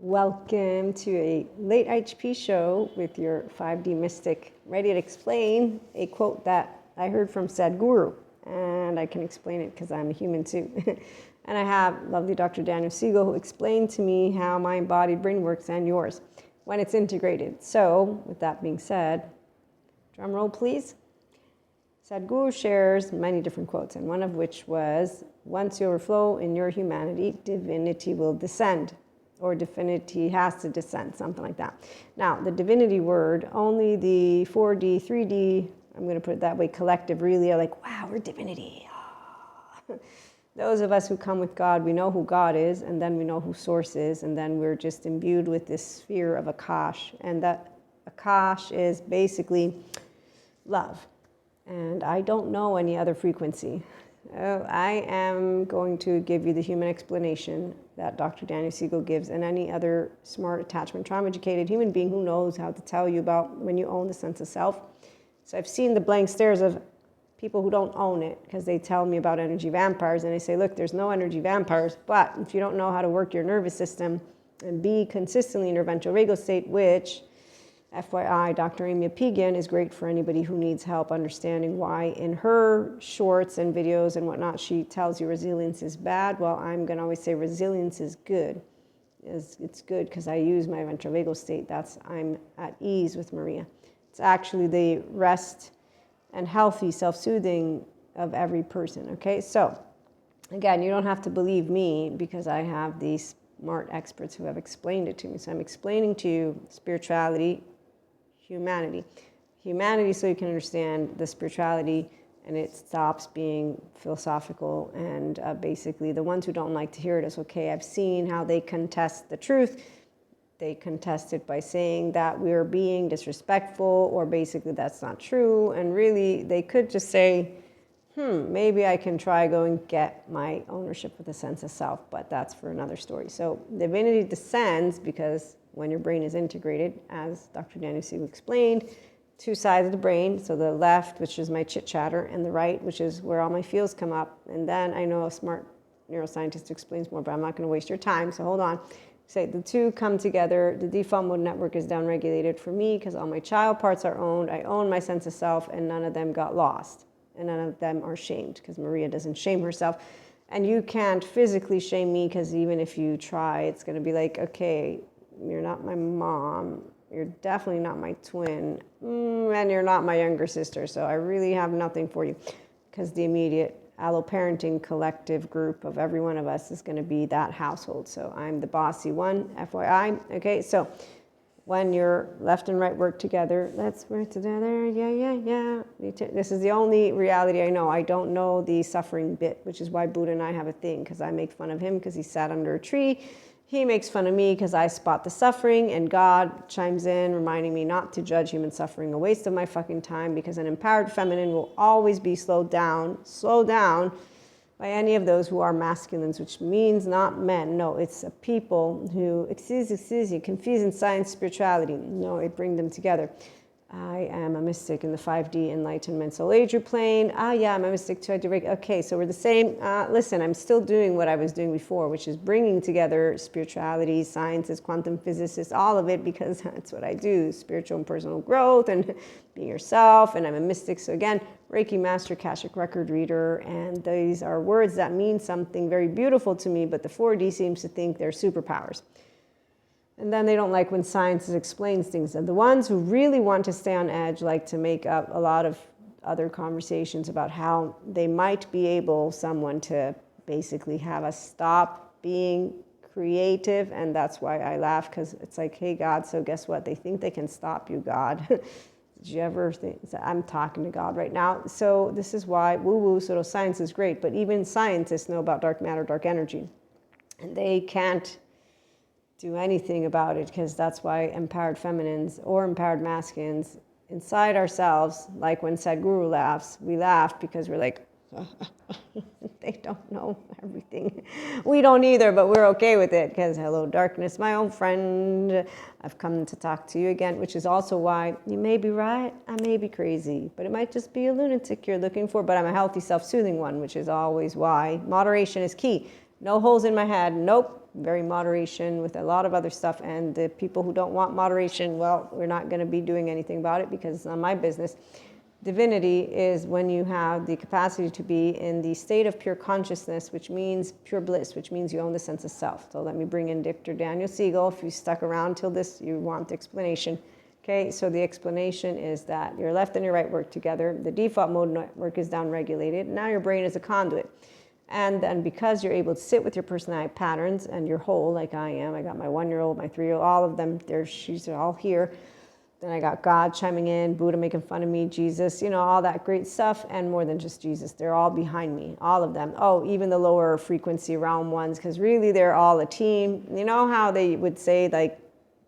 Welcome to a late IHP show with your 5D mystic, ready to explain a quote that I heard from Sadhguru. And I can explain it because I'm a human too. And I have lovely Dr. Daniel Siegel, who explained to me how my embodied brain works and yours when it's integrated. So, with that being said, drum roll please. Sadhguru shares many different quotes, and one of which was, once you overflow in your humanity, divinity will descend. Or divinity has to descend, something like that. Now, the divinity word, only the 4D, 3D, I'm going to put it that way, collective really are like, wow, we're divinity. Oh. Those of us who come with God, we know who God is, and then we know who Source is, and then we're just imbued with this sphere of Akash. And that Akash is basically love. And I don't know any other frequency. I am going to give you the human explanation that Dr. Daniel Siegel gives, and any other smart, attachment, trauma-educated human being who knows how to tell you about when you own the sense of self. So I've seen the blank stares of people who don't own it because they tell me about energy vampires, and I say, look, there's no energy vampires, but if you don't know how to work your nervous system and be consistently in your ventral vagal state, which FYI, Dr. Amy Apigian is great for anybody who needs help understanding why in her shorts and videos and whatnot, she tells you resilience is bad. Well, I'm going to always say resilience is good. It's good because I use my ventral vagal state. I'm at ease with Maria. It's actually the rest and healthy self-soothing of every person, okay? So, again, you don't have to believe me because I have these smart experts who have explained it to me. So I'm explaining to you spirituality, humanity so you can understand the spirituality and it stops being philosophical and basically the ones who don't like to hear it is okay. I've seen how they contest the truth. They contest it by saying that we're being disrespectful or basically that's not true, and really they could just say maybe I can try going get my ownership with a sense of self, but that's for another story. So divinity descends because when your brain is integrated, as Dr. Daniel Siegel explained, two sides of the brain, so the left, which is my chit-chatter, and the right, which is where all my feels come up. And then I know a smart neuroscientist explains more, but I'm not going to waste your time, so hold on. Say the two come together, the default mode network is downregulated for me because all my child parts are owned, I own my sense of self, and none of them got lost. And none of them are shamed because Maria doesn't shame herself. And you can't physically shame me because even if you try, it's going to be like, okay, you're not my mom, you're definitely not my twin, and you're not my younger sister, so I really have nothing for you because the immediate alloparenting collective group of every one of us is going to be that household. So I'm the bossy one, FYI. Okay, so when your left and right work together, let's work together, yeah. This is the only reality I know. I don't know the suffering bit, which is why Buddha and I have a thing, because I make fun of him because he sat under a tree. He makes fun of me because I spot the suffering, and God chimes in, reminding me not to judge human suffering, a waste of my fucking time, because an empowered feminine will always be slowed down by any of those who are masculines, which means not men. No, it's a people who, excuse you, confusing science, spirituality. No, it brings them together. I am a mystic in the 5D enlightenment soul ager plane. Yeah, I'm a mystic too. Okay, so we're the same. Listen, I'm still doing what I was doing before, which is bringing together spirituality, sciences, quantum physicists, all of it, because that's what I do, spiritual and personal growth and being yourself. And I'm a mystic. So again, Reiki master, Akashic record reader. And these are words that mean something very beautiful to me, but the 4D seems to think they're superpowers. And then they don't like when science explains things. And the ones who really want to stay on edge like to make up a lot of other conversations about how they might be able, someone to basically have us stop being creative. And that's why I laugh, because it's like, hey, God, so guess what? They think they can stop you, God. Did you ever think? I'm talking to God right now. So this is why woo-woo, pseudoscience is great. But even scientists know about dark matter, dark energy. And they can't do anything about it, because that's why empowered feminines or empowered masculines inside ourselves, like when Sadhguru laughs, we laugh because we're like, they don't know everything. We don't either, but we're okay with it because hello, darkness, my own friend. I've come to talk to you again, which is also why you may be right, I may be crazy, but it might just be a lunatic you're looking for, but I'm a healthy, self-soothing one, which is always why moderation is key. No holes in my head. Nope. very moderation with a lot of other stuff. And the people who don't want moderation, well, we're not going to be doing anything about it because it's not my business. Divinity is when you have the capacity to be in the state of pure consciousness, which means pure bliss, which means you own the sense of self. So let me bring in Dr. Daniel Siegel. If you stuck around till this, you want the explanation. Okay, so the explanation is that your left and your right work together. The default mode network is downregulated. Now your brain is a conduit. And then because you're able to sit with your personality patterns and you're whole, like I am, I got my 1-year-old, my 3-year-old, all of them, she's all here. Then I got God chiming in, Buddha making fun of me, Jesus, all that great stuff, and more than just Jesus. They're all behind me, all of them. Oh, even the lower frequency realm ones, because really they're all a team. You know how they would say, like,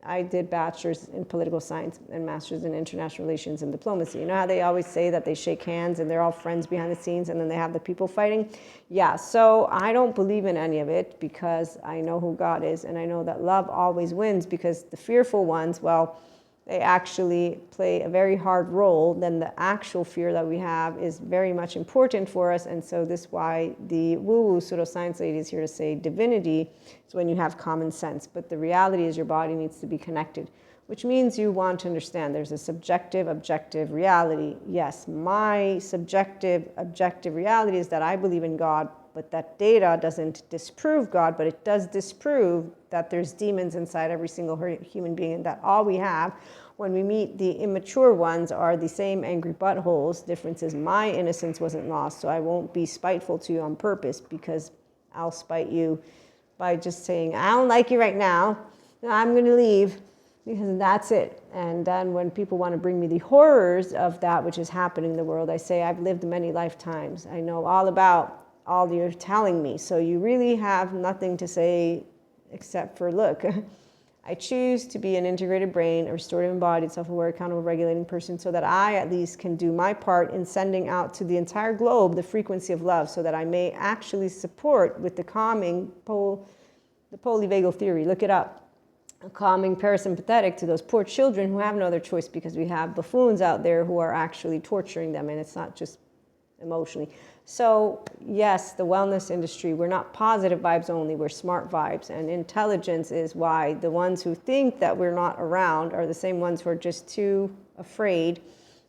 I did bachelor's in political science and master's in international relations and diplomacy. You know how they always say that they shake hands and they're all friends behind the scenes and then they have the people fighting? Yeah, so I don't believe in any of it because I know who God is and I know that love always wins, because the fearful ones, well, they actually play a very hard role. Then the actual fear that we have is very much important for us. And so this is why the woo-woo pseudoscience lady is here to say divinity is when you have common sense. But the reality is your body needs to be connected, which means you want to understand there's a subjective, objective reality. Yes, my subjective, objective reality is that I believe in God, but that data doesn't disprove God, but it does disprove that there's demons inside every single human being, and that all we have when we meet the immature ones are the same angry buttholes. Difference is my innocence wasn't lost, so I won't be spiteful to you on purpose, because I'll spite you by just saying, I don't like you right now, I'm going to leave, because that's it. And then when people want to bring me the horrors of that which is happening in the world, I say, I've lived many lifetimes. I know all about all you're telling me. So you really have nothing to say except for, look, I choose to be an integrated brain, a restorative, embodied, self-aware, accountable, regulating person, so that I at least can do my part in sending out to the entire globe the frequency of love, so that I may actually support with the calming the polyvagal theory. Look it up. A calming parasympathetic to those poor children who have no other choice, because we have buffoons out there who are actually torturing them, and it's not just emotionally. So yes, the wellness industry, we're not positive vibes only, we're smart vibes. And intelligence is why the ones who think that we're not around are the same ones who are just too afraid,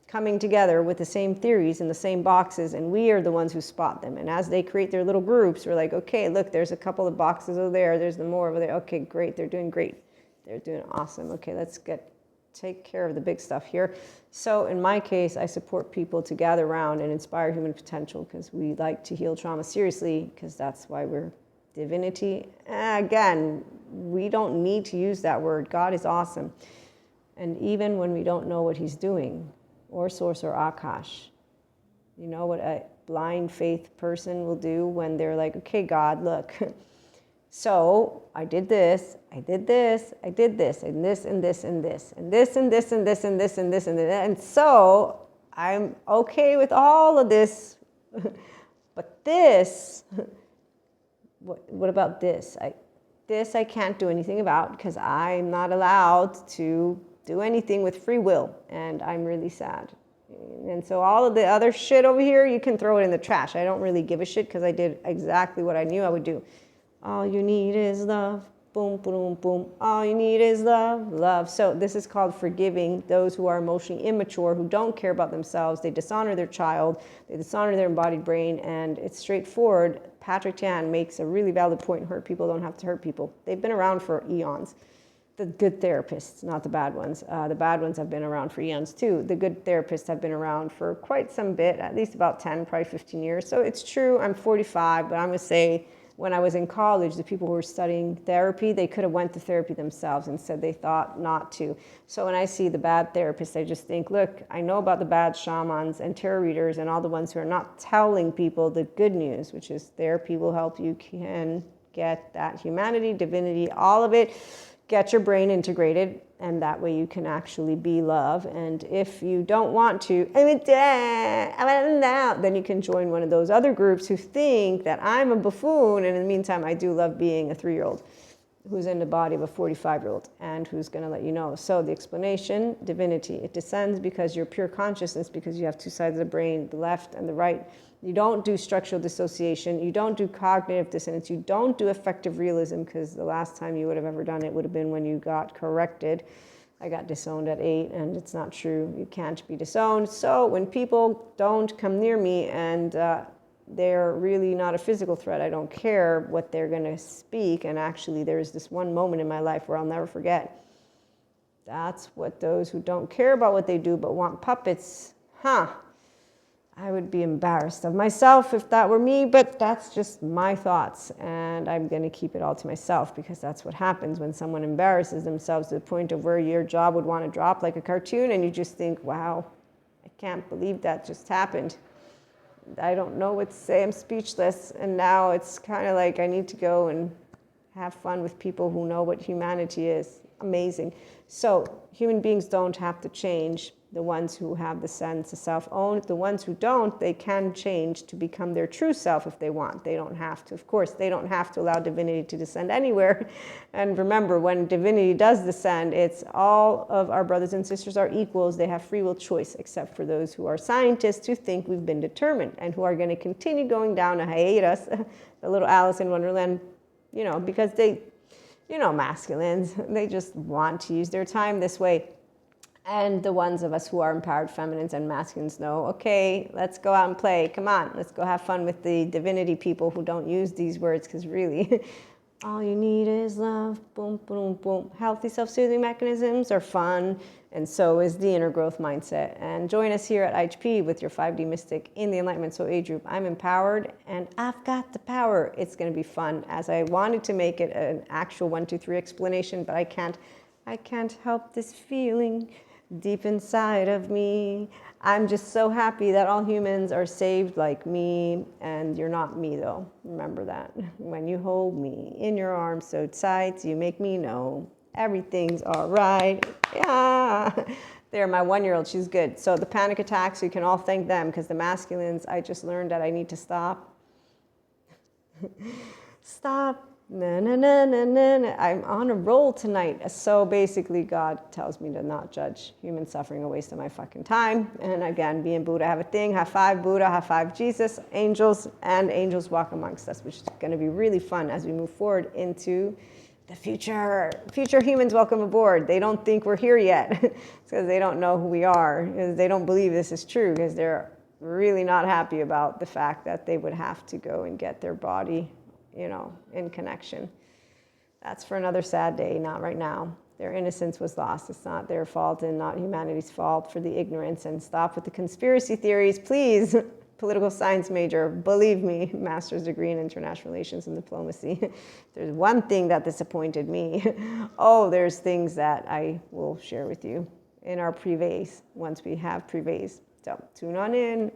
coming together with the same theories in the same boxes, and we are the ones who spot them. And as they create their little groups, we're like, okay, look, there's a couple of boxes over there, there's the more over there. Okay, great, they're doing great. They're doing awesome. Okay, let's take care of the big stuff here. So in my case, I support people to gather around and inspire human potential, because we like to heal trauma seriously, because that's why we're divinity. Again, we don't need to use that word. God is awesome. And even when we don't know what he's doing, or source or Akash, you know what a blind faith person will do when they're like, okay, God, look, so I did this, I did this, I did this, and this, and this, and this, and this, and this, and this, and this, and this, and this, and so I'm okay with all of this, but this, what about this? This I can't do anything about, because I'm not allowed to do anything with free will, and I'm really sad. And so all of the other shit over here, you can throw it in the trash. I don't really give a shit, because I did exactly what I knew I would do. All you need is love. Boom, boom, boom. All you need is love, love. So this is called forgiving those who are emotionally immature, who don't care about themselves. They dishonor their child. They dishonor their embodied brain. And it's straightforward. Patrick Tan makes a really valid point. Hurt people don't have to hurt people. They've been around for eons. The good therapists, not the bad ones. The bad ones have been around for eons too. The good therapists have been around for quite some bit, at least about 10, probably 15 years. So it's true, I'm 45, but I'm going to say, when I was in college, the people who were studying therapy, they could have went to therapy themselves and said they thought not to. So when I see the bad therapists, I just think, look, I know about the bad shamans and tarot readers and all the ones who are not telling people the good news, which is therapy will help you can get that humanity, divinity, all of it, get your brain integrated, and that way you can actually be love. And if you don't want to, then you can join one of those other groups who think that I'm a buffoon, and in the meantime, I do love being a 3-year-old. who's in the body of a 45-year-old and who's going to let you know. So the explanation, divinity, it descends because you're pure consciousness, because you have two sides of the brain, the left and the right. You don't do structural dissociation. You don't do cognitive dissonance. You don't do effective realism, because the last time you would have ever done it would have been when you got corrected. I got disowned at 8, and it's not true. You can't be disowned. So when people don't come near me and they're really not a physical threat, I don't care what they're going to speak. And actually, there's this one moment in my life where I'll never forget. That's what those who don't care about what they do but want puppets, I would be embarrassed of myself if that were me, but that's just my thoughts, and I'm going to keep it all to myself, because that's what happens when someone embarrasses themselves to the point of where your jaw would want to drop like a cartoon, and you just think, wow, I can't believe that just happened. I don't know what to say, I'm speechless, and now it's kind of like I need to go and have fun with people who know what humanity is. Amazing. So human beings don't have to change. The ones who have the sense of self-own, the ones who don't, they can change to become their true self if they want. They don't have to. Of course, they don't have to allow divinity to descend anywhere. And remember, when divinity does descend, it's all of our brothers and sisters are equals. They have free will choice, except for those who are scientists who think we've been determined and who are going to continue going down a hiatus, the little Alice in Wonderland, because they, masculines, they just want to use their time this way. And the ones of us who are empowered feminines and masculines know, okay, let's go out and play. Come on, let's go have fun with the divinity people who don't use these words, because really, all you need is love. Boom, boom, boom. Healthy self-soothing mechanisms are fun, and so is the inner growth mindset. And join us here at IHP with your 5D Mystic in the Enlightenment Soul Age group. I'm empowered, and I've got the power. It's going to be fun, as I wanted to make it an actual 1, 2, 3 explanation, but I can't help this feeling deep inside of me. I'm just so happy that all humans are saved like me, and you're not me though. Remember that. When you hold me in your arms so tight, you make me know everything's all right. Yeah. There, my 1-year-old, she's good. So the panic attacks, you can all thank them, because the masculines, I just learned that I need to stop. Stop. Na, na, na, na, na, na. I'm on a roll tonight. So basically, God tells me to not judge human suffering, a waste of my fucking time. And again, being Buddha, have a thing. High five Buddha, high five Jesus, angels, and angels walk amongst us, which is going to be really fun as we move forward into the future. Future humans, welcome aboard. They don't think we're here yet because they don't know who we are, because they don't believe this is true, because they're really not happy about the fact that they would have to go and get their body in connection. That's for another sad day, not right now. Their innocence was lost. It's not their fault and not humanity's fault for the ignorance. And stop with the conspiracy theories, please. Political science major, believe me, master's degree in international relations and diplomacy. There's one thing that disappointed me. There's things that I will share with you in our privés once we have privés. So tune on in.